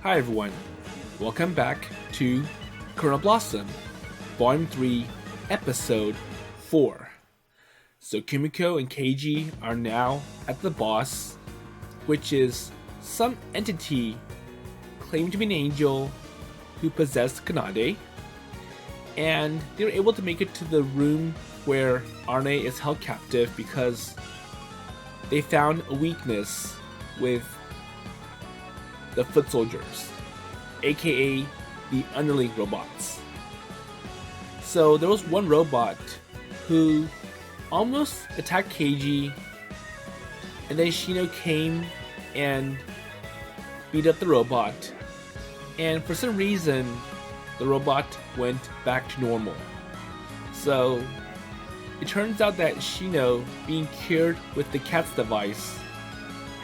Hi everyone, welcome back to Coronal Blossom, Volume 3, Episode 4. So Kumiko and Keiji are now at the boss, which is some entity claimed to be an angel who possessed Kanade, and they were able to make it to the room where Arne is held captive because they found a weakness with the foot soldiers, aka the underling robots. So there was one robot who almost attacked Keiji, and then Shino came and beat up the robot, and for some reason the robot went back to normal. So it turns out that Shino, being cured with the cat's device,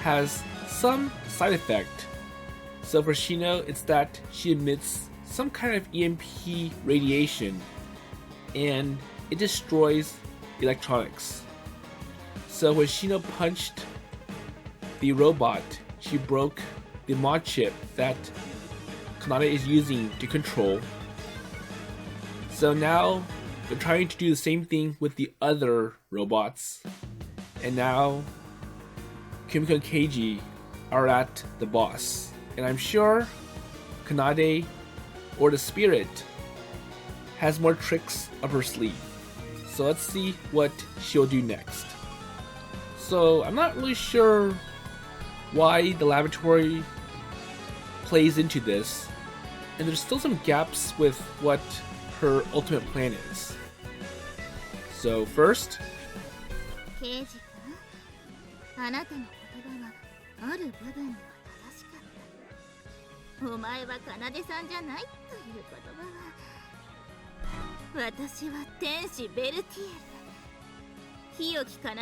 has some side effect. So for Shino, it's that she emits some kind of EMP radiation, and it destroys electronics. So when Shino punched the robot, she broke the mod chip that Kanade is using to control. So now they're trying to do the same thing with the other robots, and now Kumiko and Keiji are at the boss. And I'm sure Kanade, or the spirit, has more tricks up her sleeve. So let's see what she'll do next. So I'm not really sure why the laboratory plays into this, and there's still some gaps with what her ultimate plan is. So first, ケイジ君、あなたの言葉はある部分では正しかった。お前は奏さんじゃないという言葉は。私は天使ベルティエル。清き奏を使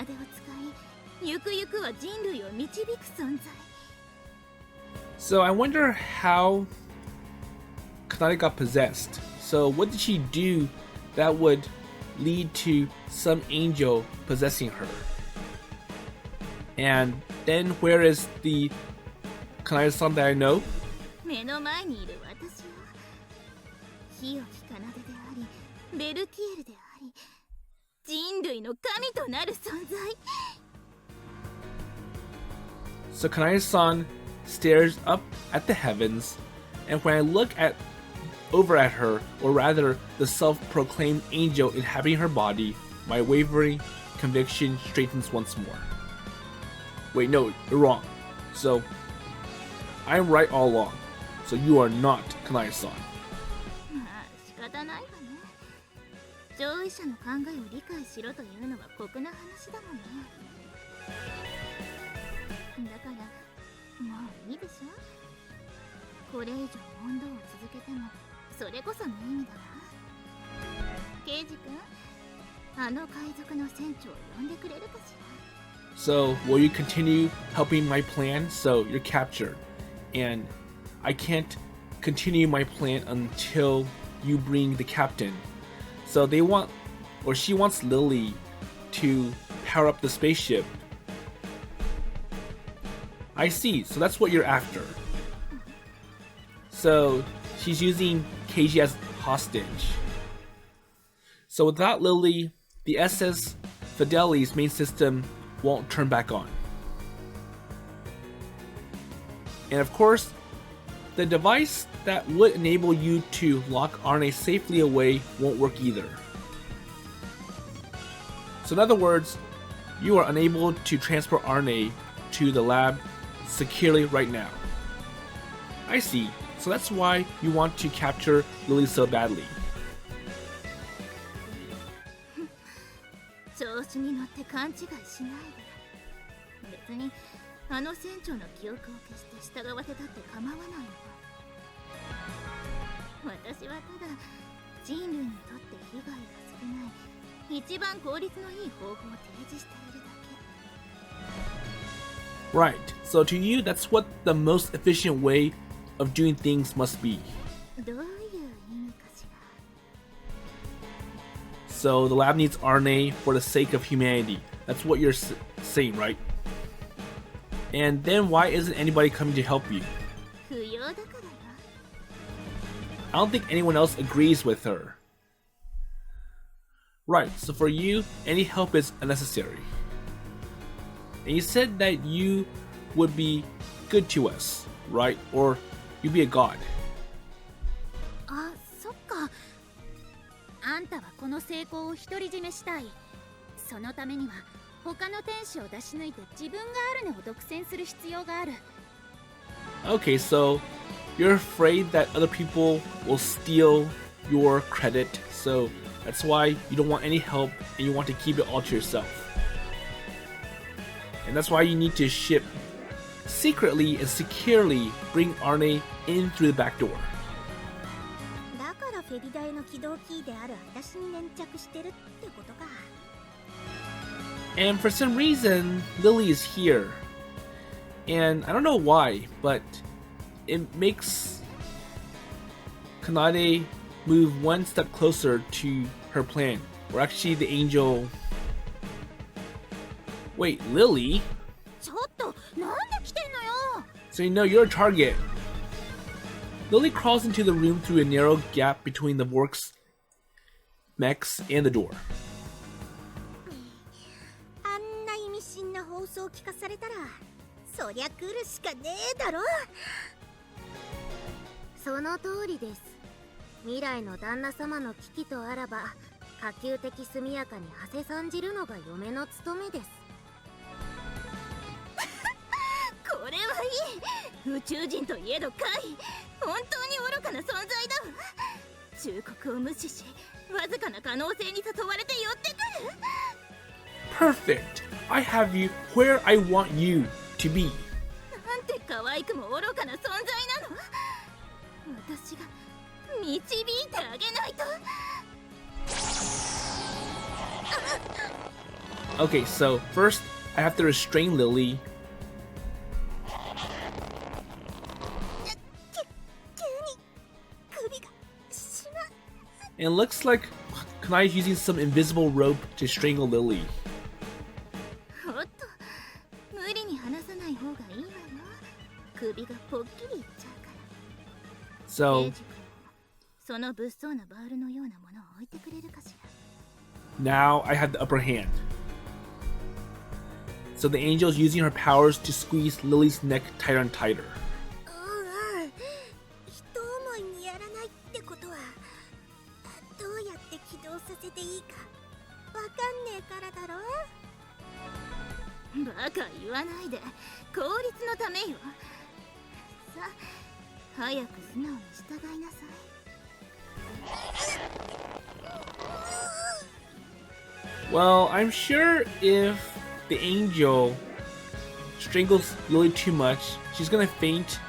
い、ゆくゆくは人類を導く存在。So I wonder how Kanade got possessed. So what did she do that would lead to some angel possessing her? And then where is the Kanade-san that I know? 目の前にいる私は清き奏であり、ベルティエルであり、人類の神となる存在。So Kanade-san stares up at the heavens, and when I look over at her, or rather the self-proclaimed angel inhabiting her body, my wavering conviction straightens once more. Wait, no, you're wrong. So I'm right all along. So you are not Kanade-san. まあ仕方ないわね。上位者の考えを理解しろというのは酷な話だもんね。だからもういいでしょ。これ以上問答を続けてもそれこそ無意味だわ。ケイジ君、あの海賊の船長を呼んでくれるかしら。So will you continue helping my plan? So you're captured, and I can't continue my plan until you bring the captain. So they want, or she wants Lily to power up the spaceship. I see, so that's what you're after. So she's using Keiji as hostage. So without Lily, the SS Fideli's main system won't turn back on. And of course, the device that would enable you to lock Arne safely away won't work either. So in other words, you are unable to transport Arne to the lab securely right now. I see, so that's why you want to capture Lily so badly. 調子に乗って勘違いしないで。別にあの船長の記憶を消して従わせたって構わないの。私はただ人類にとって被害が少ない一番効率のいい方法を提示しているだけ。 Right, so to you, that's what the most efficient way of doing things must be. どういう意味かしら。 So the lab needs Arne for the sake of humanity. That's what you're saying, right? And then why isn't anybody coming to help you? 不要だからよ。I don't think anyone else agrees with her. Right, so for you, any help is unnecessary. And you said that you would be good to us, right? Or you'd be a god. あ、そっか。あんたはこの成功を独り占めしたい。そのためには他の天使を出し抜いて自分があるねを独占する必要がある。Okay, so you're afraid that other people will steal your credit, so that's why you don't want any help and you want to keep it all to yourself. And that's why you need to ship secretly and securely bring Arne in through the back door. だからフェリダイの起動キーである私に粘着してるってことか。And for some reason, Lily is here. And I don't know why, but it makes Kanade move one step closer to her plan. Or actually the angel... Wait, Lily? ちょっと、なんで来てんのよ。 So you know you're a target. Lily crawls into the room through a narrow gap between the Vork's mechs and the door. あんな意味深な放送を聞かされたら、そりゃ来るしかねえだろ。その通りです。未来の旦那様の危機とあらば、可及的速やかに馳せ参じるのが嫁の務めです。これはいい。宇宙人といえど怪、本当に愚かな存在だわ。忠告を無視し、わずかな可能性に誘われて寄ってくる。 Perfect! I have you where I want you to be. なんて可愛くも愚かな存在なの。私が導いてあげないと。 Okay, so first I have to restrain Lily. And it looks like Kanai is using some invisible rope to strangle Lily. おっと、無理に離さない方がいいわよ。首がぽっきりいっちゃうから。 So その物騒なバールのようなものを置いてくれるかしら。 now I have the upper hand. So the angel is using her powers to squeeze Lily's neck tighter and tighter. 一思いにやらないってことは、どうやって起動させていいかわかんねえからだろ。バカ言わないで、効率のためよ。さあ、早く素直に従いなさい。 Well, I'm sure if the angel strangles Lily too much, she's gonna faint,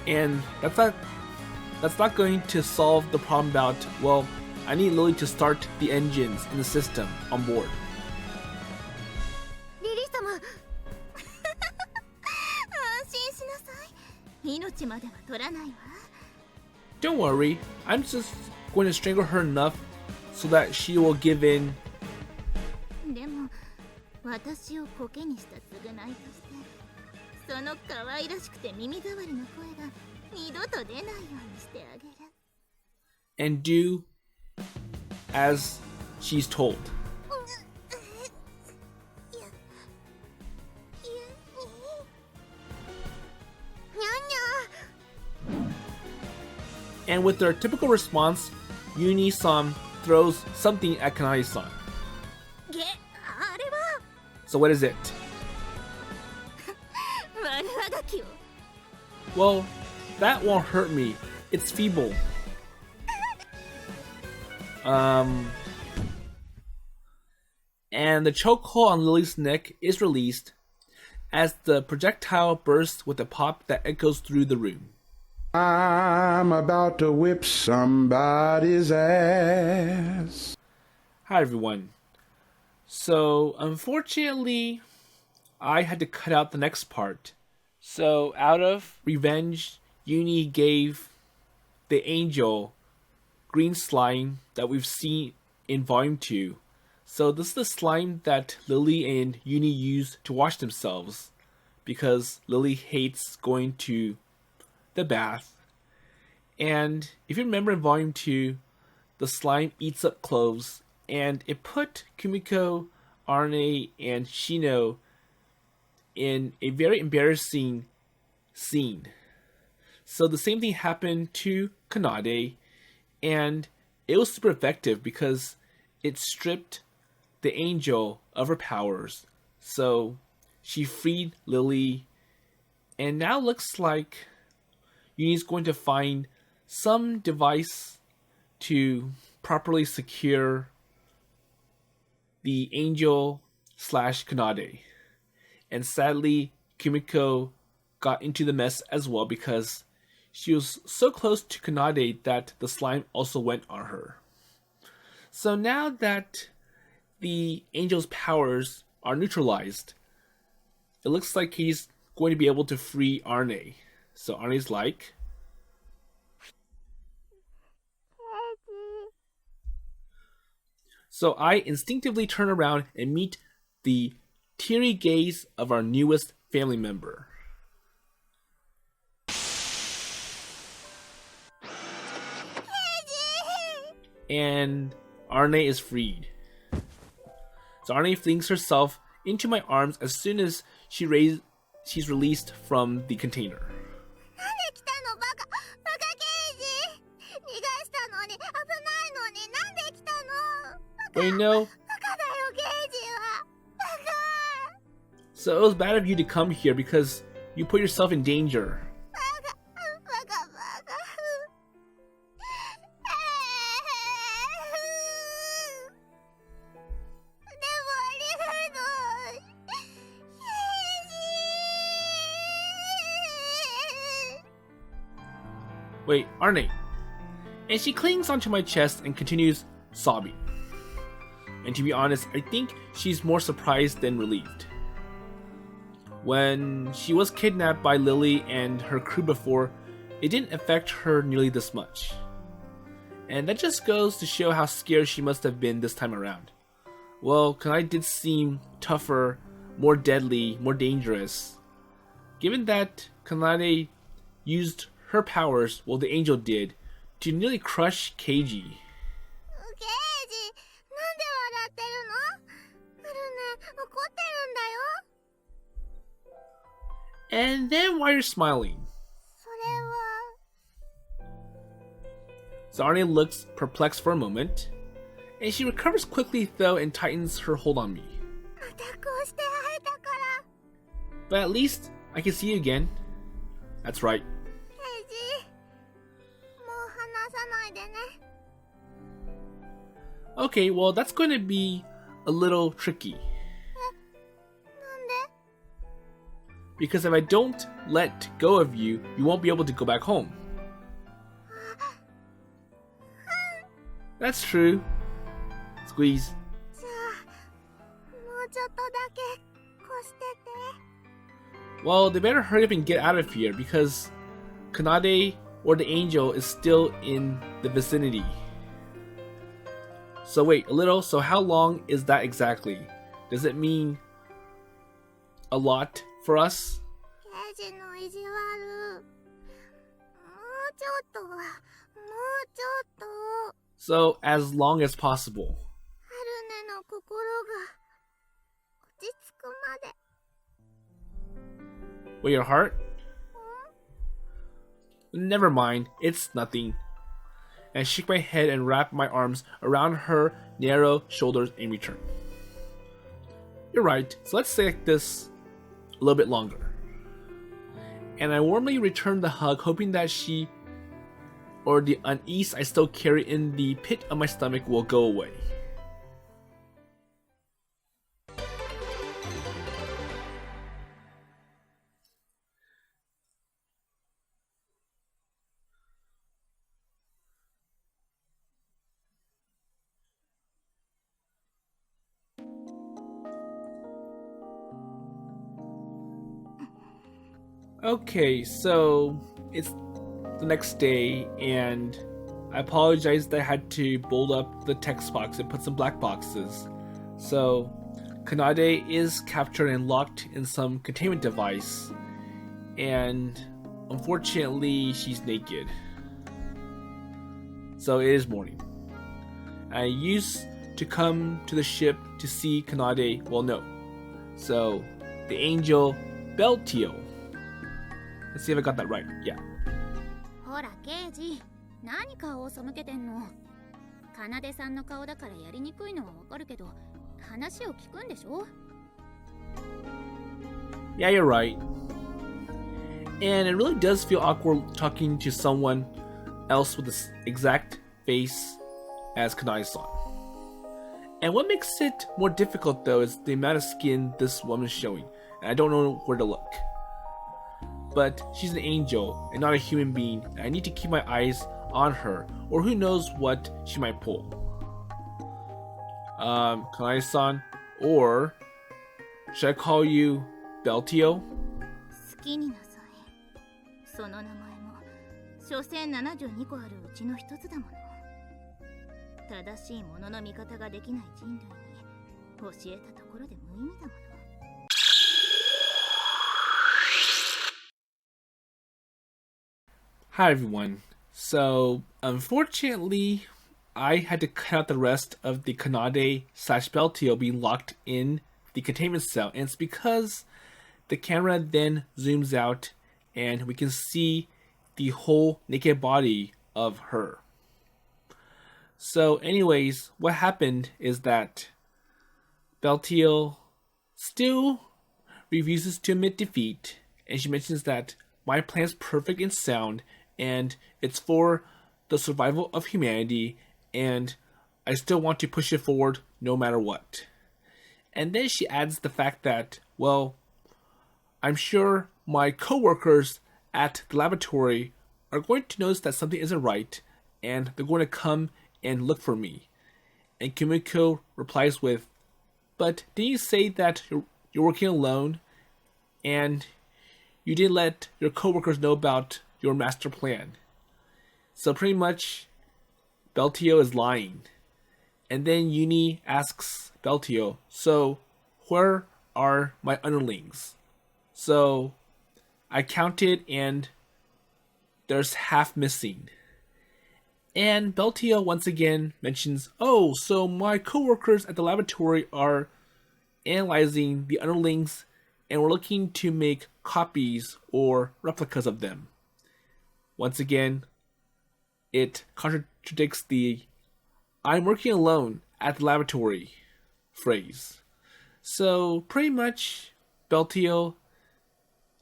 and that's not going to solve the problem about, well, I need Lily to start the engines in the system on board. リリー様安心しなさい。命までは取らないわ。 Don't worry, I'm just going to strangle her enough so that she will give in. でも私をコケにした償いとして、その可愛らしくて耳障りの声が二度と出ないようにしてあげる。 And do as she's told. And with their typical response, Yunie-san throws something at Kanai-san. あれは So what is it? 悪あがきを。 Well, that won't hurt me. It's feeble. And the chokehold on Lily's neck is released as the projectile bursts with a pop that echoes through the room. I'm about to whip somebody's ass. Hi everyone. So, unfortunately, I had to cut out the next part. So, out of revenge, Yunie gave the angel green slime that we've seen in Volume 2. So, this is the slime that Lily and Yunie use to wash themselves, because Lily hates going to the bath. And if you remember in Volume 2, the slime eats up clothes, and it put Kumiko, Arne, and Shino in a very embarrassing scene. So the same thing happened to Kanade, and it was super effective because it stripped the angel of her powers. So she freed Lily, and now looks like Yunie's going to find some device to properly secure the angel / Kanade. And sadly, Kumiko got into the mess as well because she was so close to Kanade that the slime also went on her. So now that the angel's powers are neutralized, it looks like he's going to be able to free Arne. So Arne's like, so I instinctively turn around and meet the teary gaze of our newest family member. And Arne is freed. So Arne flings herself into my arms as soon as she's released from the container. Wait, no. So it was bad of you to come here because you put yourself in danger. Wait, Arne. And she clings onto my chest and continues sobbing. And to be honest, I think she's more surprised than relieved. When she was kidnapped by Lily and her crew before, it didn't affect her nearly this much. And that just goes to show how scared she must have been this time around. Well, Kanade did seem tougher, more deadly, more dangerous. Given that Kanade used her powers, well, the angel did, to nearly crush Keiji. And then why are you smiling? So Arne looks perplexed for a moment, and she recovers quickly though and tightens her hold on me. But at least I can see you again. That's right. Okay, well that's going to be a little tricky. Because if I don't let go of you, you won't be able to go back home. That's true. Squeeze. Well, they better hurry up and get out of here because Kanade or the angel is still in the vicinity. So wait, a little, so how long is that exactly? Does it mean a lot for us? So as long as possible. Wait, your heart? Never mind, it's nothing. And I shake my head and wrap my arms around her narrow shoulders in return. You're right, so let's stay like this a little bit longer. And I warmly return the hug, hoping that she or the unease I still carry in the pit of my stomach will go away. Okay, so it's the next day, and I apologize that I had to bolt up the text box and put some black boxes. So, Kanade is captured and locked in some containment device, and unfortunately, she's naked. So it is morning. I used to come to the ship to see Kanade. Well, no. So the angel Beltiel. Let's see if I got that right. Yeah. ほらケイジ、何顔を背けてんの。奏さんの顔だからやりにくいのはわかるけど、話を聞くんでしょ。Yeah, you're right. And it really does feel awkward talking to someone else with the exact face as Kanai-san. And what makes it more difficult though is the amount of skin this woman's showing. And I don't know where to look. But she's an angel and not a human being. And I need to keep my eyes on her, or who knows what she might pull. Kanai-san, or should I call you Beltiel? 好きになさい。その名前も所詮72個あるうちの一つだもの。正しいものの見方ができない人類に教えたところで無意味だもの。Hi everyone. So, unfortunately, I had to cut out the rest of the Kanade/Beltiel being locked in the containment cell, and it's because the camera then zooms out and we can see the whole naked body of her. So anyways, what happened is that Beltiel still refuses to admit defeat, and she mentions that my plan's perfect and sound, and it's for the survival of humanity, and I still want to push it forward no matter what. And then she adds the fact that, well, I'm sure my coworkers at the laboratory are going to notice that something isn't right, and they're going to come and look for me. And Kumiko replies with, but didn't you say that you're working alone, and you didn't let your coworkers know about your master plan? So pretty much, Beltiel is lying. And then Yunie asks Beltiel, so where are my underlings? So I counted and there's half missing. And Beltiel once again mentions, oh, so my coworkers at the laboratory are analyzing the underlings and we're looking to make copies or replicas of them. Once again, it contradicts the I'm working alone at the laboratory phrase. So pretty much Beltiel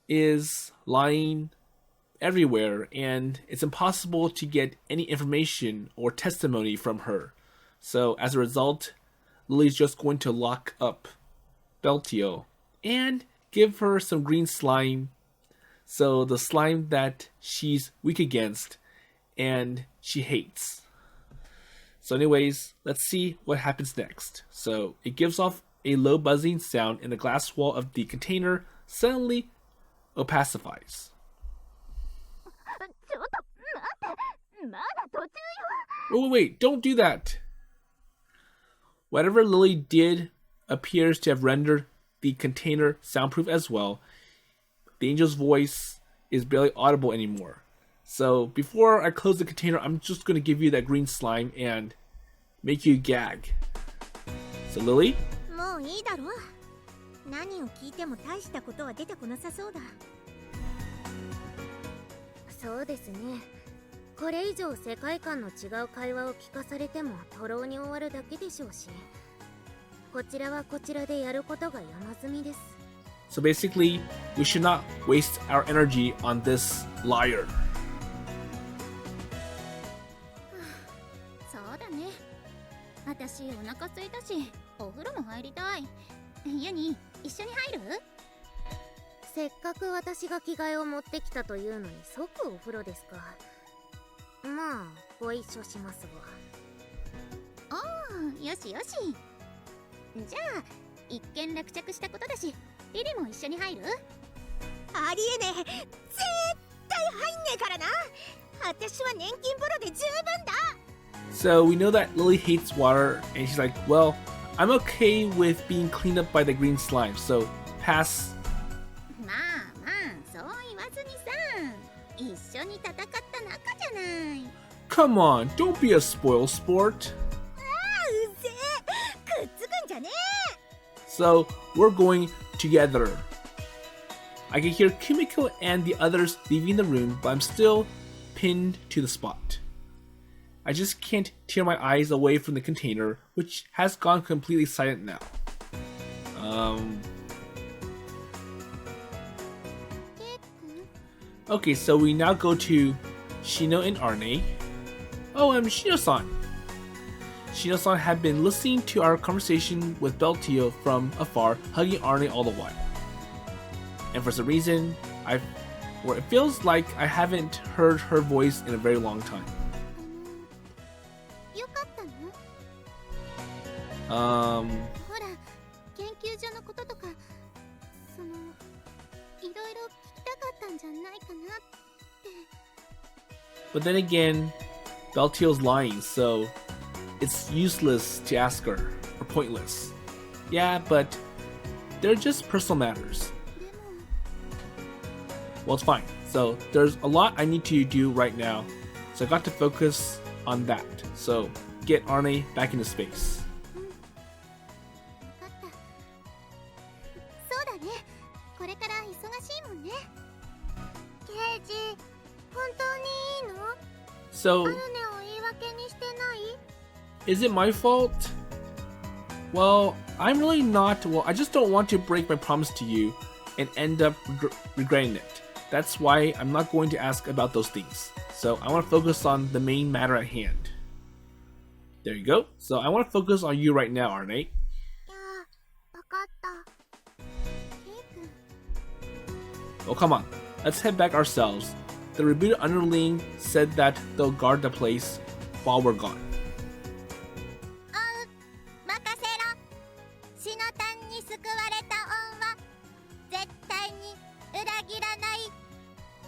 is lying everywhere, and it's impossible to get any information or testimony from her. So as a result, Lily's just going to lock up Beltiel and give her some green slime. So the slime that she's weak against and she hates. So anyways, let's see what happens next. So it gives off a low buzzing sound and the glass wall of the container suddenly opacifies. Wait, don't do that. Whatever Lily did appears to have rendered the container soundproof as well. The angel's voice is barely audible anymore. So before I close the container, I'm just going to give you that green slime and make you gag. So Lily? もういいだろ。何を聞いても大したことは出てこなさそうだ。そうですね。これ以上世界観の違う会話を聞かされても徒労に終わるだけでしょうし、こちらはこちらでやることが山積みです。So basically, we should not waste our energy on this liar. そうだね。私お腹空いたし、お風呂も入りたい。ユニ、一緒に入る？せっかく私が着替えを持ってきたというのに即お風呂ですか。まあ、ご一緒しますわ。おー、よしよし。じゃあ、一見落着したことだし、リリも一緒に入る？ありえねえ。絶対入んねえからな。私は年金風呂で十分だ。So we know that Lily hates water, and she's like, well, I'm okay with being cleaned up by the green slime, so pass. まあまあ、そう言わずにさ。一緒に戦った仲じゃない。come on, don't be a spoil sport. So, we're going together. I can hear Kumiko and the others leaving the room, but I'm still pinned to the spot. I just can't tear my eyes away from the container, which has gone completely silent now. Okay, so we now go to Shino and Arne. Oh, Shino-san. Shino-san had been listening to our conversation with Beltiel from afar, hugging Arne all the while. And for some reason, it feels like I haven't heard her voice in a very long time. But then again, Beltiel's lying, so it's useless to ask her, or pointless. Yeah, but they're just personal matters. Well, it's fine. So there's a lot I need to do right now, so I got to focus on that. So get Arne back into space. So, is it my fault? Well, I'm really not. Well, I just don't want to break my promise to you and end up regretting it. That's why I'm not going to ask about those things. So I want to focus on the main matter at hand. There you go. So I want to focus on you right now, Arne. Oh, come on. Let's head back ourselves. The rebooted underling said that they'll guard the place while we're gone.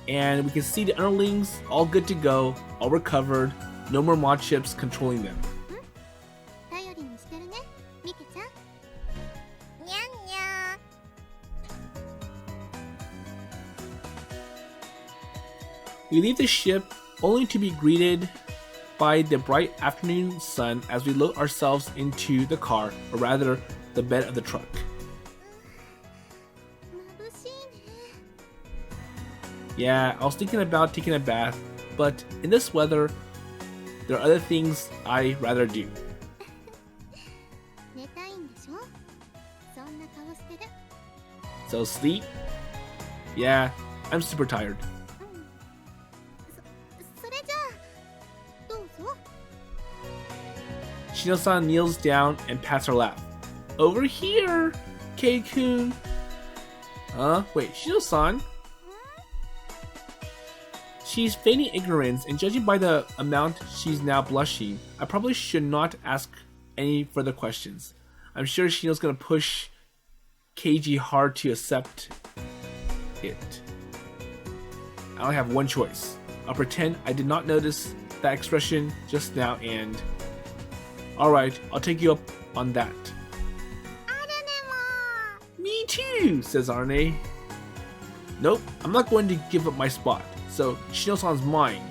And we can see the underlings all good to go, all recovered, no more mod ships controlling them. We leave the ship only to be greeted by the bright afternoon sun as we load ourselves into the car, or rather, the bed of the truck. Yeah, I was thinking about taking a bath, but in this weather, there are other things I'd rather do. So sleep? Yeah, I'm super tired. Shino-san kneels down and pats her lap. Over here, Kei-kun. Wait, Shino-san? She's feigning ignorance, and judging by the amount she's now blushing, I probably should not ask any further questions. I'm sure Shino's gonna push Keiji hard to accept it. I only have one choice. I'll pretend I did not notice that expression just now and... Alright, I'll take you up on that. Me too, says Arne. Nope, I'm not going to give up my spot. So, Shino-san's mine.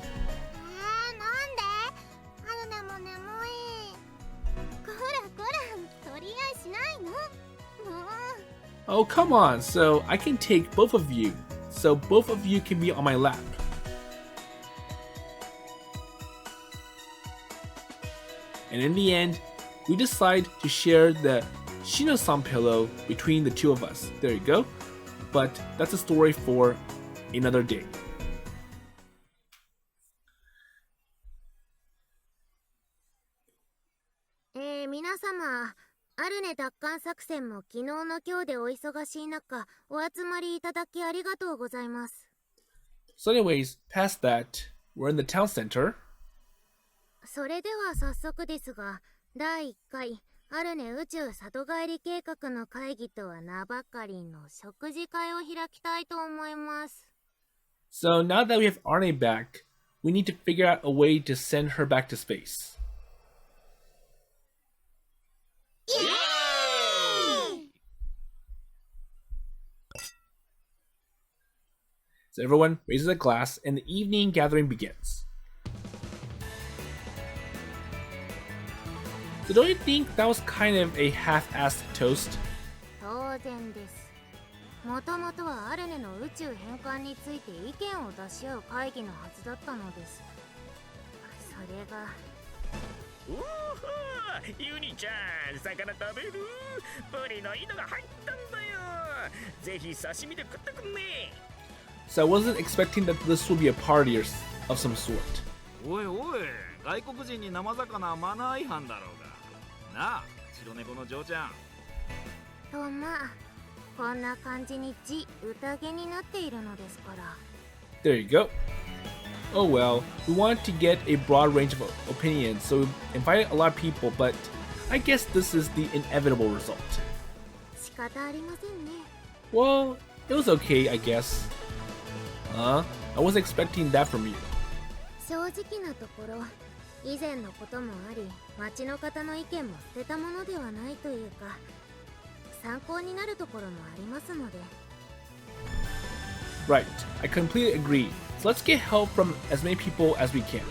Oh, come on, so I can take both of you. So both of you can be on my lap. And in the end, we decide to share the Shino-san pillow between the two of us. There you go. But that's a story for another day. Minasama, アルネ奪還作戦も昨日の今日でお忙しい中、お集まりいただきありがとうございます。So anyways, past that, we're in the town center. それでは早速ですが、第1回アルネ宇宙里帰り計画の会議とは名ばかりの食事会を開きたいと思います。So now that we have Arne back, we need to figure out a way to send her back to space. So everyone raises a glass and the evening gathering begins. So don't you think that was kind of a half-assed toast? 当然です。もともとはアルネの宇宙返還について意見を出し合う会議のはずだったのです。それがおお、ユニちゃん、魚食べる？ブリの糸が入ったんだよ。ぜひ刺身で食ってくんね。 So I wasn't expecting that this would be a party or of some sort. おいおい、外国人に生魚はマナー違反だろうが。なあ、白猫の嬢ちゃん。とまあ、こんな感じに宴になっているのですから。There you go. Oh well, we wanted to get a broad range of opinions, so we invited a lot of people, but I guess this is the inevitable result. 仕方ありませんね。Well, it was okay, I guess. I wasn't expecting that from you. 正直なところ、以前のこともあり、町の方の意見も捨てたものではないというか、参考になるところもありますので。Right, I completely agree. So let's get help from as many people as we can.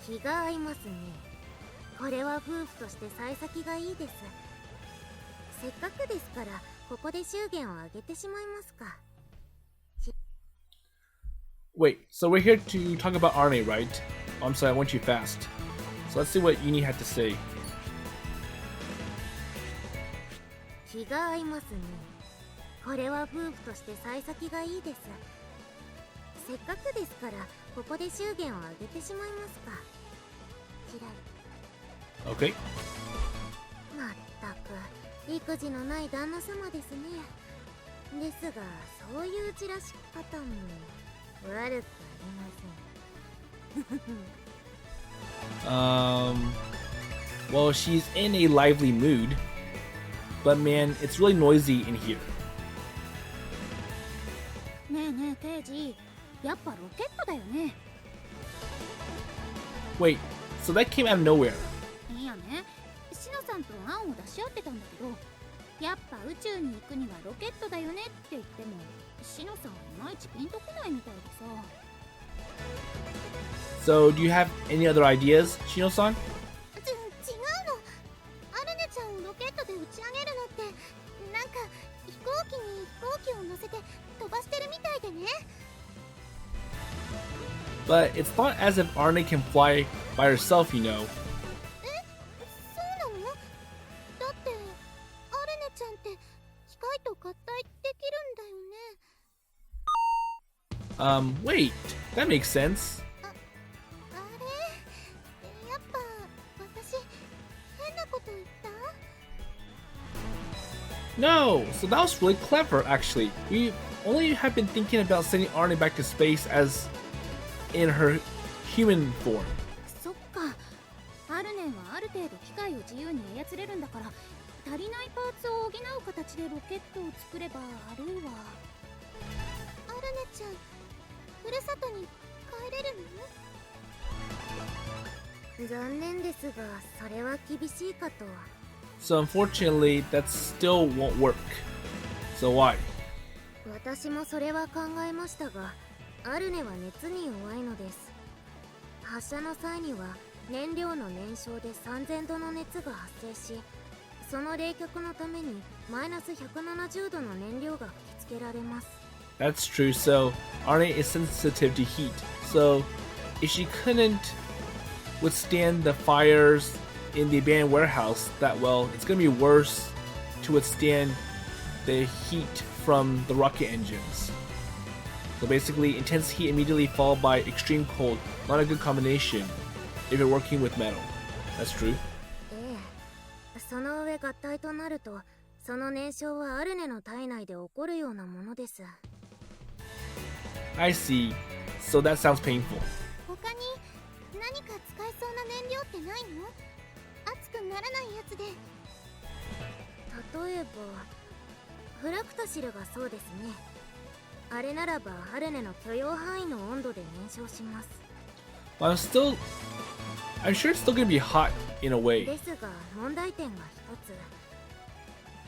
気が合いますね。これは夫婦として幸先がいいです。せっかくですから、ここで祝言を挙げてしまいますか。Wait, so we're here to talk about Arne, right? Oh, I'm sorry, I went too fast. So let's see what Yunie had to say. 気が合いますね。これは夫婦として幸先がいいです。せっかくですから、ここで祝言を挙げてしまいますか。キラリ。Okay. まったく、育児のない旦那様ですね。ですが、そういう散らし方も悪くありません。Well, she's in a lively mood, but man, it's really noisy in here. ねえねえケイジ、やっぱロケットだよね。Wait, so that came out of nowhere. いやね、シノさんと案を出し合ってたんだけど、やっぱ宇宙に行くにはロケットだよねって言っても、シノさんはいまいちピンとこないみたいでさ。So, do you have any other ideas, Shino-san? 違うの。アルネちゃんをロケットで打ち上げるのって、なんか飛行機に飛行機を乗せて飛ばしてるみたいでね。But it's not as if Arne can fly by herself, you know. そうなの？だってアルネちゃんって機械と合体できるんだよね。Wait, that makes sense. あれ？やっぱ私変なこと言った？ No, so that was really clever, actually. We only have been thinking about sending Arne back to space as in her human form. そっか。アルネはある程度機械を自由に操れるんだから、足りないパーツを補う形でロケットを作れば、あるいはアルネちゃん、ふるさとに帰れるの？残念ですが、それは厳しいかと。So unfortunately, that still won't work. So why? 私もそれは考えましたが、アルネは熱に弱いのです。発射の際には燃料の燃焼で3000度の熱が発生し、その冷却のためにマイナス170度の燃料が吹き付けられます。That's true, so Arne is sensitive to heat. So if she couldn't withstand the fires in the abandoned warehouse that well, it's gonna be worse to withstand the heat from the rocket engines. So basically, intense heat immediately followed by extreme cold. Not a good combination if you're working with metal. That's true. ええ、その上合体となると、その燃焼はアルネの体内で起こるようなものです。I see. So that sounds painful. 他に何か使えそうな燃料ってないの？熱くならないやつで。例えばフラクタシルがそうですね。あれならばアルネの許容範囲の温度で燃焼します。But I'm sure it's still gonna be hot in a way. ですが問題点が一つ。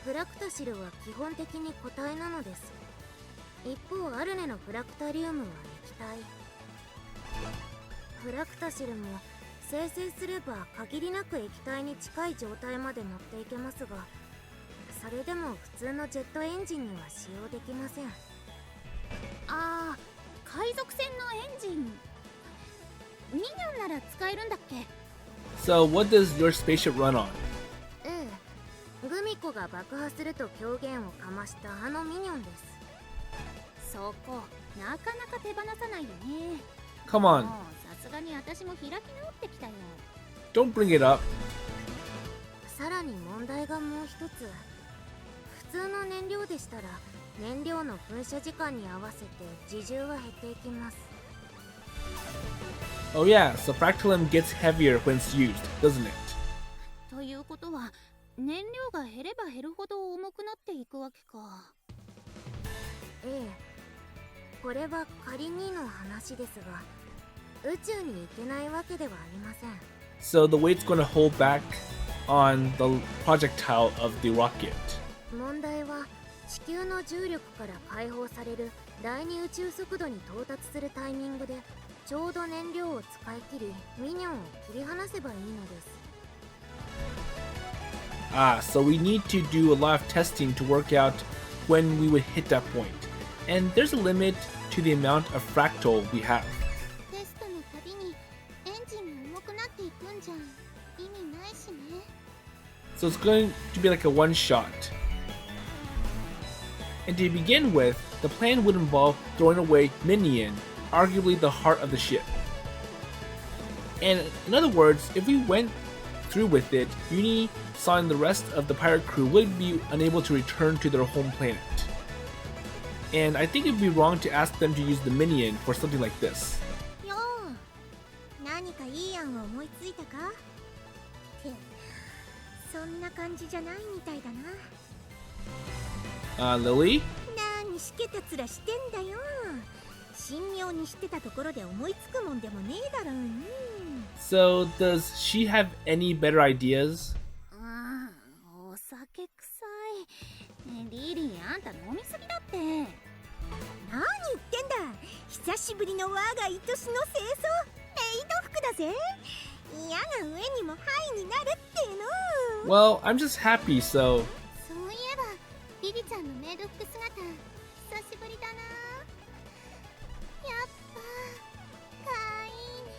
フラクタシルは基本的に固体なのです。一方アルネのフラクタリウムは液体。フラクタシルも生成すれば限りなく液体に近い状態まで持っていけますが、それでも普通のジェットエンジンには使用できません。ああ、海賊船のエンジンミニョンなら使えるんだっけ？ So, what does your spaceship run on? ええ、グミコが爆破すると狂言をかましたあのミニョンです。そこなかなか手放さないよね。 Come もう on, さすがに私も開き直ってきたよ。 don't bring it up. さらに問題がもう一つ。普通の燃料でしたら燃料の噴射時間に合わせて自重は減っていきます。 Oh yeah, so fractalum gets heavier when it's used, doesn't it? ということは燃料が減れば減るほど重くなっていくわけか。ええ、これは仮にの話ですが、宇宙に行けないわけではありません。 So the weight's going to hold back on the projectile of the rocket. 問題は地球の重力から解放される第二宇宙速度に到達するタイミングでちょうど燃料を使い切りミニョンを切り離せばいいのです。 Ah, so we need to do a lot of testing to work out when we would hit that point. And there's a limit to the amount of fractal we have. テストのたびにエンジンが重くなっていくんじゃ意味ないしね。 So it's going to be like a one shot. And to begin with, the plan would involve throwing away Minion, arguably the heart of the ship. And in other words, if we went through with it, Yunie, San, and the rest of the pirate crew would be unable to return to their home planet. And I think it would be wrong to ask them to use the Minion for something like this. よう、何かいい案を思いついたか？ってそんな感じじゃないみたいだな。 Lily? 何しけたつらしてんだよ。神妙にしてたところで思いつくもんでもねえだろう。So, does she have any better ideas? ああ、お酒臭い。ねえリリー、あんた飲みすぎだって。何言ってんだ。久しぶりの我が愛しの清掃メイド服だぜ。嫌な上にもハイになるっての。 Well, I'm just happy, so... そういえばリリちゃんのメイド服姿久しぶりだな。やっぱかわいいね。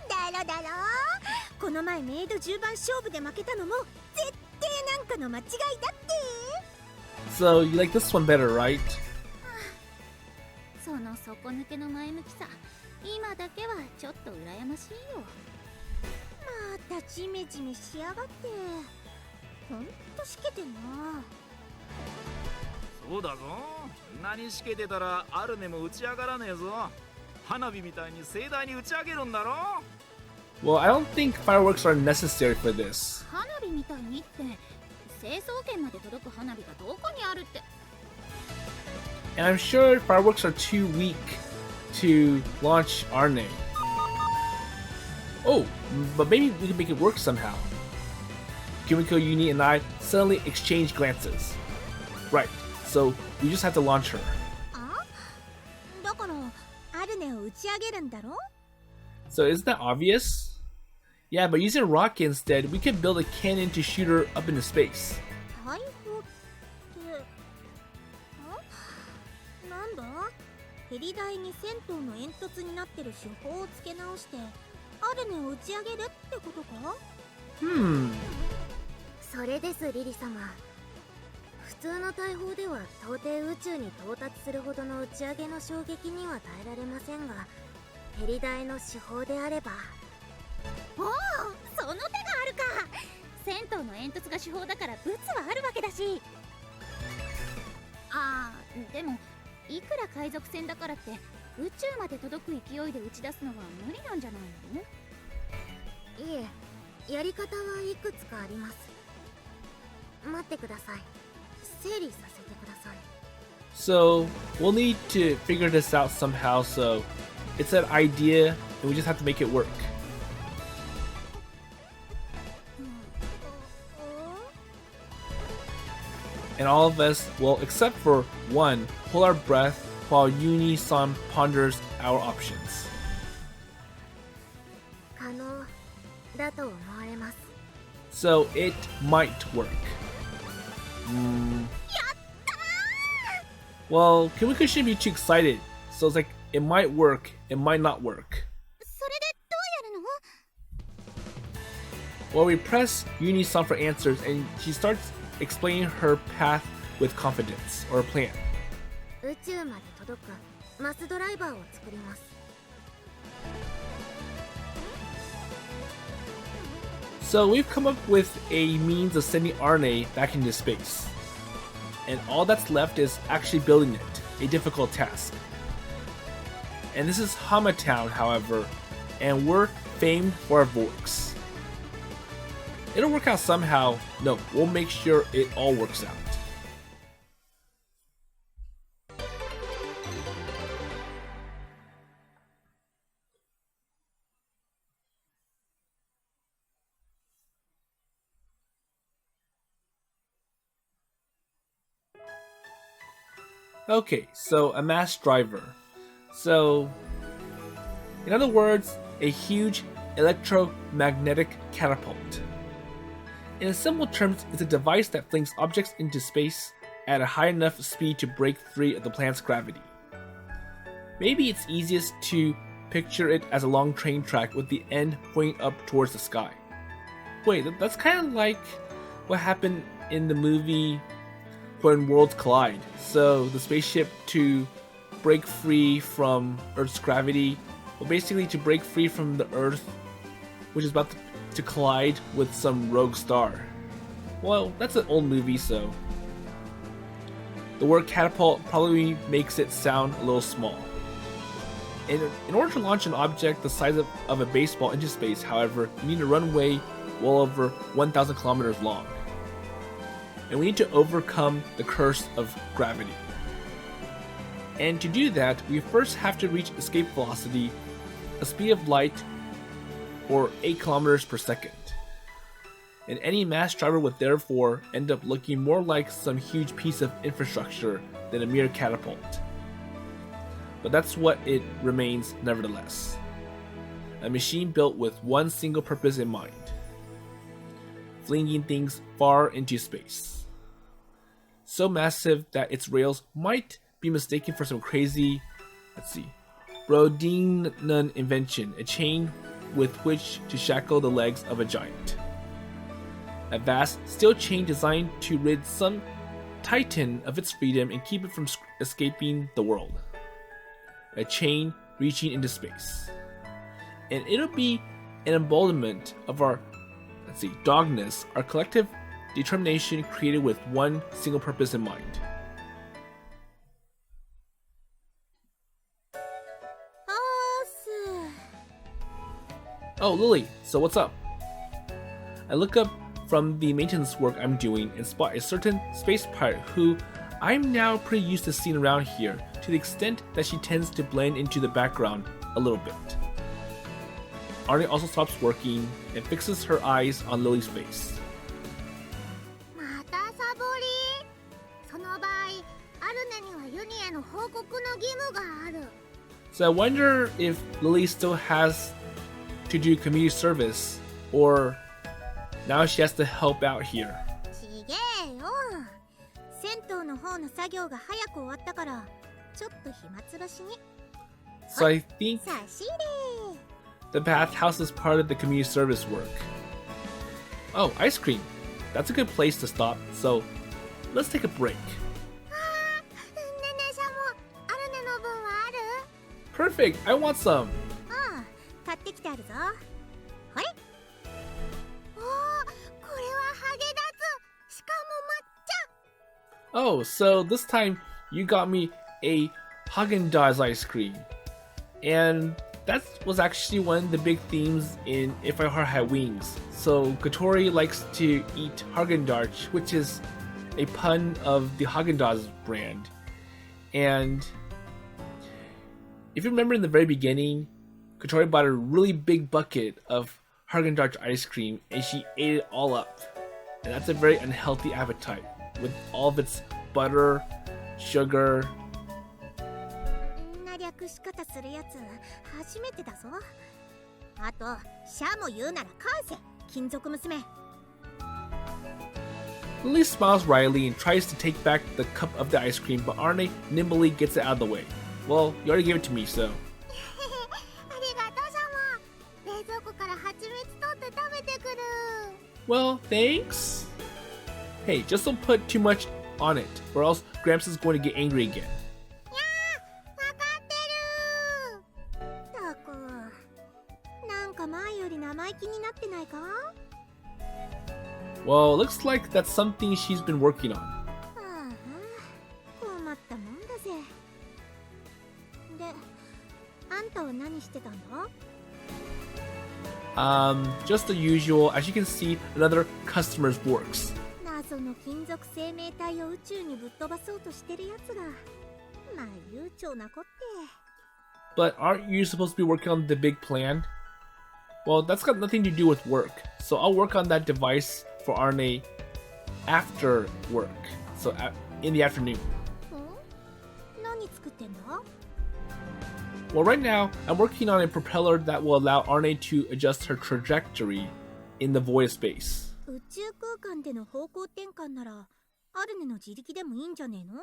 だろだろ。この前メイド10番勝負で負けたのも絶対なんかの間違いだって。 So, you like this one better, right? その底抜けの前向きさ、今だけはちょっと羨ましいよ。またジメジメしやがって。ほんとしけてんな。そうだぞ。何しけてたらアルネも打ち上がらねえぞ。花火みたいに盛大に打ち上げるんだろ。 Well, I don't think fireworks are necessary for this. 花火みたいにって成層圏まで届く花火がどこにあるって。 And I'm sure fireworks are too weak to launch Arne. Oh, but maybe we can make it work somehow. Kumiko, Yunie, and I suddenly exchange glances. Right, so we just have to launch her. あ？だからアルネを打ち上げるんだろ？ So isn't that obvious? Yeah, but using a rocket instead, we could build a cannon to shoot her up into space. 大砲ってなんだ？ヘリ台に銭湯の煙突になってる手法を付け直してアルネを打ち上げるってことか？ それですリリ様。普通の大砲では到底宇宙に到達するほどの打ち上げの衝撃には耐えられませんが、ヘリ台の手法であれば。おお、その手があるか。銭湯の煙突が手法だからブツはあるわけだし。ああ、でもいくら海賊船だからって宇宙まで届く勢いで打ち出すのは無理なんじゃないの？いえ、やり方はいくつかあります。待ってください。整理させてください。 So we'll need to figure this out somehow, so it's an idea and we just have to make it work. And all of us, well, except for one, hold our breath while Yunie-san ponders our options. So it might work. Well, Kumiko shouldn't be too excited. So it's like, it might work, it might not work. それでどうやるの？ Well, we press Yunie's song for answers, and she starts explaining her path with confidence, or a plan. 宇宙まで届くマスドライバーを作ります。 So we've come up with a means of sending RNA back into space. And all that's left is actually building it, a difficult task. And this is Hamatown, however, and we're famed for our Vorks. It'll work out somehow. No, we'll make sure it all works out. Okay, so a mass driver. So, in other words, a huge electromagnetic catapult. In simple terms, it's a device that flings objects into space at a high enough speed to break free of the planet's gravity. Maybe it's easiest to picture it as a long train track with the end pointing up towards the sky. Wait, that's kind of like what happened in the movie when worlds collide. So the spaceship, to break free from Earth's gravity, well, basically to break free from the Earth, which is about to collide with some rogue star. Well, that's an old movie, so the word catapult probably makes it sound a little small. In order to launch an object the size of a baseball into space, however, you need a runway well over 1,000 kilometers long. And we need to overcome the curse of gravity. And to do that, we first have to reach escape velocity, a speed of light, or 8 kilometers per second. And any mass driver would therefore end up looking more like some huge piece of infrastructure than a mere catapult. But that's what it remains nevertheless. A machine built with one single purpose in mind: flinging things far into space. So massive that its rails might be mistaken for some crazy, Rodinan invention, a chain with which to shackle the legs of a giant. A vast steel chain designed to rid some titan of its freedom and keep it from escaping the world. A chain reaching into space. And it'll be an embodiment of our, dogness, our collective determination created with one single purpose in mind. Oh, Lily, so what's up? I look up from the maintenance work I'm doing and spot a certain space pirate who I'm now pretty used to seeing around here, to the extent that she tends to blend into the background a little bit. Arnie also stops working and fixes her eyes on Lily's face. So I wonder if Lily still has to do community service, or now she has to help out here. So I think the bathhouse is part of the community service work. Oh, ice cream. That's a good place to stop, so let's take a break. Perfect, I want some. Oh, so this time you got me a Haagen-Dazs ice cream. And that was actually one of the big themes in If My Heart Had Wings. So Kotori likes to eat Haagen-Dazs, which is a pun of the Haagen-Dazs brand. And if you remember in the very beginning, Kotori bought a really big bucket of Haagen-Dazs ice cream and she ate it all up. And that's a very unhealthy appetite, with all of its butter, sugar. Lily smiles wryly and tries to take back the cup of the ice cream, but Arne nimbly gets it out of the way. Well, you already gave it to me, so. ありがとう様。冷蔵庫から蜂蜜取って食べてくる。 Well, thanks. Hey, just don't put too much on it, or else Gramps is going to get angry again. わかってる。たく、なんか前より生意気になってないか？ Well, it looks like that's something she's been working on. ああ、困ったもんだぜ。で、あんたは何してたんだ？ Just the usual. As you can see, another customer's works. 謎の金属生命体を宇宙にぶっ飛ばそうとしてるやつが、まあ悠長なこって。 But aren't you supposed to be working on the big plan? Well, that's got nothing to do with work. So I'll work on that device for Arne after work. So in the afternoon. 何作ってんだ？ Well, right now, I'm working on a propeller that will allow Arne to adjust her trajectory in the void space. 宇宙空間での方向転換なら、アルネの自力でもいいんじゃねえの？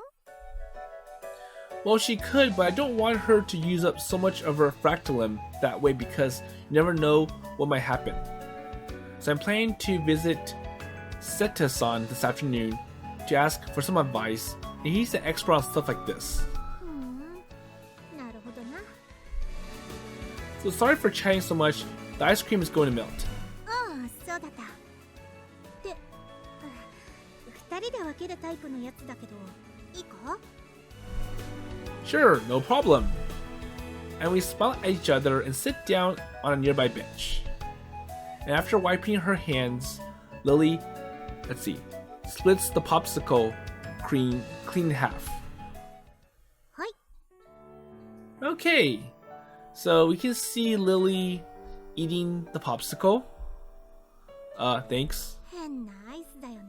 Well, she could, but I don't want her to use up so much of her fractalum that way because you never know what might happen. So I'm planning to visit Seta-san this afternoon to ask for some advice, and he's an expert on stuff like this. なるほどな。 So sorry for chatting so much, the ice cream is going to melt. ああ、そうだった。で、二人で分けるタイプのやつだけど、いいか？ Sure, no problem. And we smile at each other and sit down on a nearby bench. And after wiping her hands, Lily, splits the popsicle cream clean in half. はい。 Okay, so we can see Lily eating the popsicle. Thanks. 変なアイスだよな。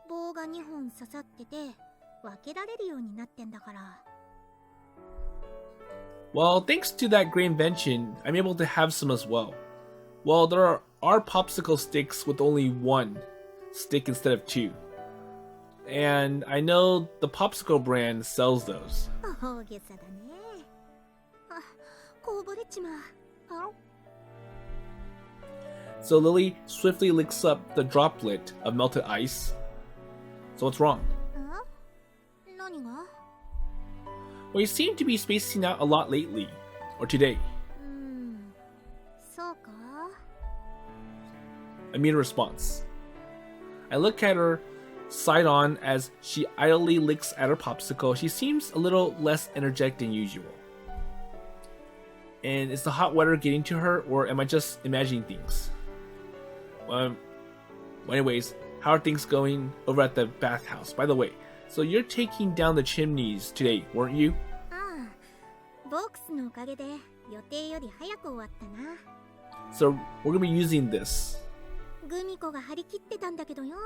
棒が2本刺さってて、分けられるようになってんだから。 Well, thanks to that great invention, I'm able to have some as well. Well, there are popsicle sticks with only one stick instead of two. And I know the popsicle brand sells those. 大げさだね。あ、こぼれちまう。あ So Lily swiftly licks up the droplet of melted ice. So what's wrong? 何が？ Well, you seem to be spacing out a lot lately. Or today. そうか。 Immediate response. I look at her side on as she idly licks at her popsicle. She seems a little less energetic than usual. And is the hot weather getting to her, or am I just imagining things? Well, anyways, how are things going over at the bathhouse? By the way, so you're taking down the chimneys today, weren't you? ああ、ボックスのおかげで予定より早く終わったな。 So we're gonna be using this. グミコが張り切ってたんだけどよ。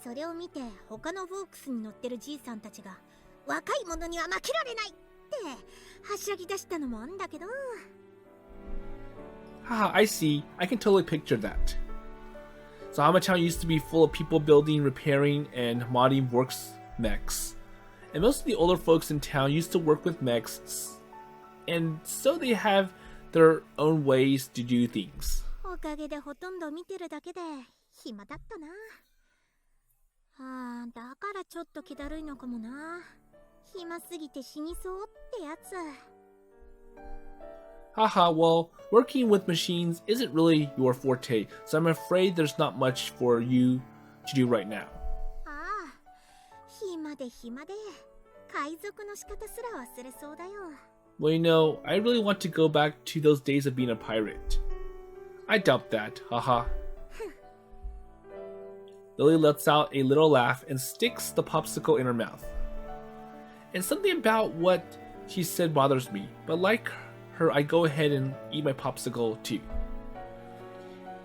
それを見て他のボックスに乗ってるじいさんたちが若い者には負けられないってはしゃぎ出したのもあんだけど。 Haha, I see. I can totally picture that. So Hamatown used to be full of people building, repairing, and modding works mechs. And most of the older folks in town used to work with mechs, and so they have their own ways to do things. おかげでほとんど見てるだけで暇だったな。ああ、だからちょっと気だるいのかもな。暇すぎて死にそうってやつ。 Haha, well, working with machines isn't really your forte, so I'm afraid there's not much for you to do right now. ああ、暇で暇で海賊の仕方すら忘れそうだよ。 Well, you know, I really want to go back to those days of being a pirate. I doubt that, haha. Lily lets out a little laugh and sticks the popsicle in her mouth. And something about what she said bothers me, but like her, I go ahead and eat my popsicle too.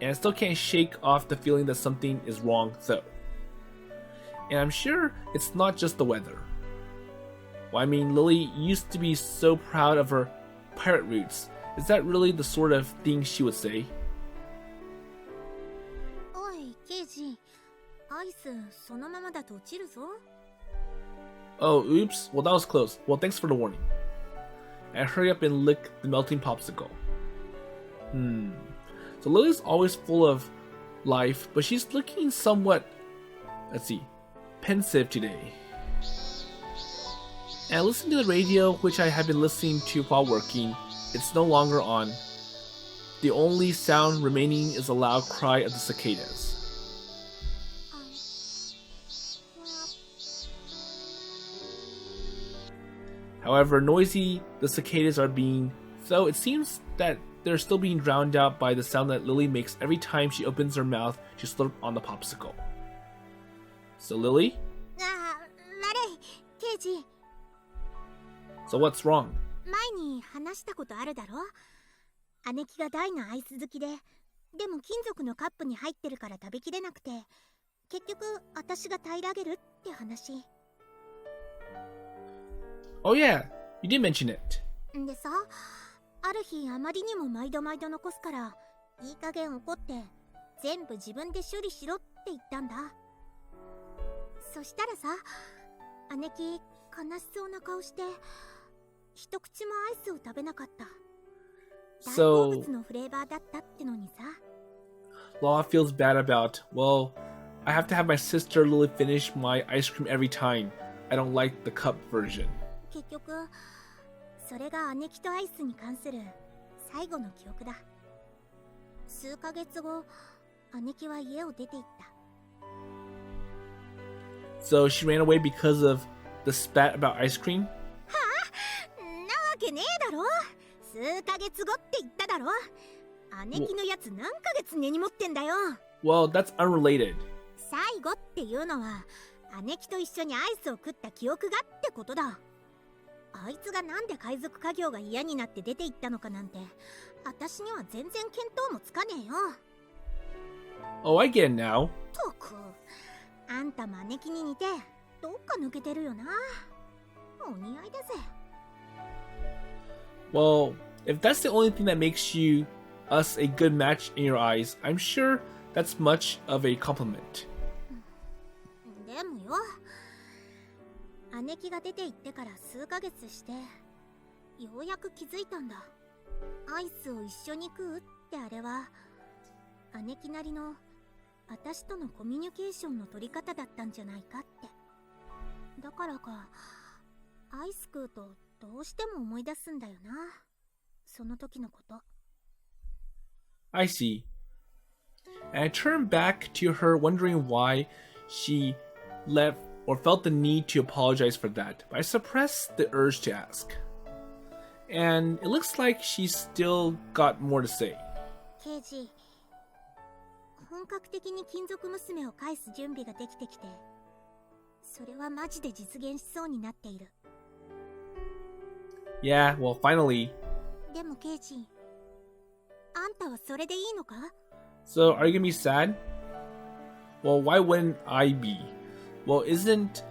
And I still can't shake off the feeling that something is wrong though. And I'm sure it's not just the weather. Well, I mean, Lily used to be so proud of her pirate roots. Is that really the sort of thing she would say? おい、ケイジ、アそのままだと落ちるぞ。 Oh, oops. Well, that was close. Well, thanks for the warning. And hurry up and lick the melting popsicle. So Lily's always full of life, but she's looking somewhat, let's see, pensive today. And listen to the radio, which I have been listening to while working. It's no longer on. The only sound remaining is the loud cry of the cicadas. However noisy the cicadas are being, though it seems that they're still being drowned out by the sound that Lily makes every time she opens her mouth to slurp on the popsicle. So Lily? 悪い、ケイジ。 So what's wrong? 前に話したことあるだろ。姉貴が大のアイス好きで、でも金属のカップに入ってるから食べきれなくて、結局私が平らげるって話。Oh yeah, you did mention it. でさ、ある日あまりにも毎度残すから、いい加減怒って全部自分で処理しろって言ったんだ。そしたらさ、姉貴悲しそうな顔して一口もアイスを食べなかった。大好物のフレーバーだったってのにさ。Law feels bad about, well, I have to have my sister Lily finish my ice cream every time. I don't like the cup version. 結局それが姉貴とアイスに関する最後の記憶だ。数ヶ月後、姉貴は家を出て行った。 So she ran away because of the spat about ice cream? はあ、なわけねえだろ。数ヶ月後って言っただろ。姉貴のやつ何ヶ月根に持ってんだよ。 Well, that's unrelated. 最後っていうのは姉貴と一緒にアイスを食った記憶がってことだ。あいつがなんで海賊家業が嫌になって出て行ったのかなんて、私には全然見当もつかねえよ。 Oh, I get it now. とく、あんたも姉貴に似てどっか抜けてるよな。お似合いだぜ。 Well, if that's the only thing that makes us a good match in your eyes, I'm sure that's much of a compliment. でもよ、姉貴が出て行ってから数ヶ月して、ようやく気づいたんだ。アイスを一緒に食うってあれは、姉貴なりの私とのコミュニケーションの取り方だったんじゃないかって。だからか、アイス食うとどうしても思い出すんだよな。その時のこと。I see. And I turned back to her, wondering why she left or felt the need to apologize for that, but I suppressed the urge to ask. And it looks like she's still got more to say. ケイジ、本格的に金属娘を返す準備ができてきて、それはマジで実現しそうになっている。Yeah, well, finally. でもケイジ、あんたはそれでいいのか？ So, are you gonna be sad? Well, why wouldn't I be? Well, isn't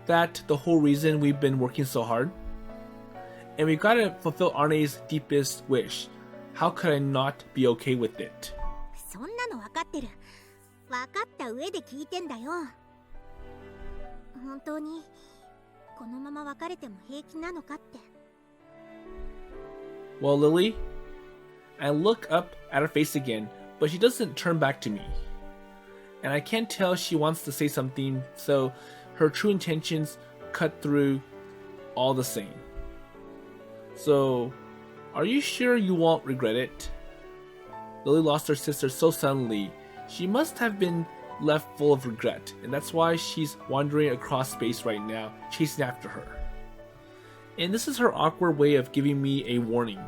that the whole reason we've been working so hard? And we've got to fulfill Arne's deepest wish. How could I not be okay with it? そんなの分かってる。分かった上で聞いてんだよ。本当にこのまま別れても平気なのかって。 Well, Lily, I look up at her face again, but she doesn't turn back to me. And I can't tell she wants to say something, so her true intentions cut through all the same. So, are you sure you won't regret it? Lily lost her sister so suddenly. She must have been left full of regret, and that's why she's wandering across space right now, chasing after her. And this is her awkward way of giving me a warning.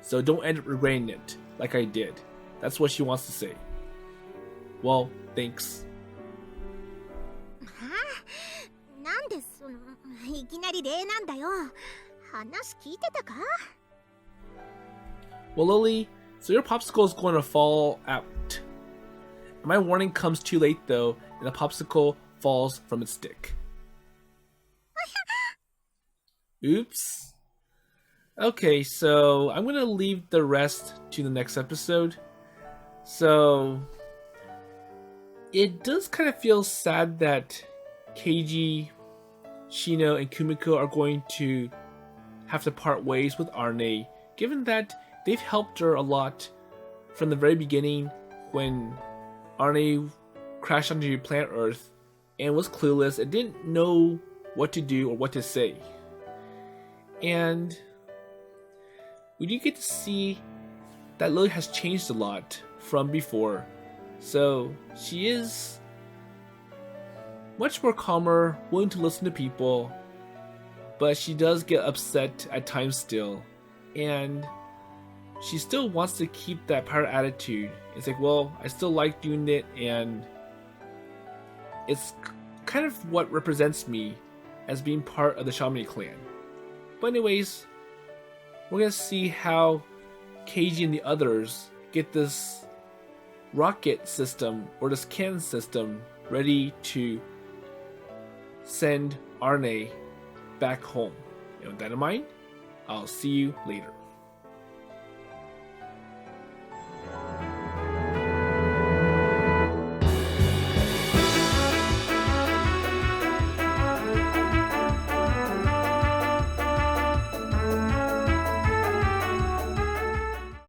So don't end up regretting it, like I did. That's what she wants to say. Well, thanks. はあ、なんでそのいきなり礼なんだよ。話聞いてたか？ Well, Lily, so your popsicle is going to fall out. My warning comes too late though, and the popsicle falls from its stick. Oops. Okay, so I'm gonna leave the rest to the next episode. So it does kind of feel sad that Keiji, Shino, and Kumiko are going to have to part ways with Arne, given that they've helped her a lot from the very beginning when Arne crashed onto planet Earth and was clueless and didn't know what to do or what to say. And we do get to see that Lily has changed a lot from before. So she is much more calmer, willing to listen to people, but she does get upset at times still. And she still wants to keep that pirate attitude. It's like, well, I still like doing it, and it's kind of what represents me as being part of the Chamonix clan. But anyways, we're gonna see how Keiji and the others get this rocket system, or this cannon system, ready to send Arne back home. And with that in mind, I'll see you later.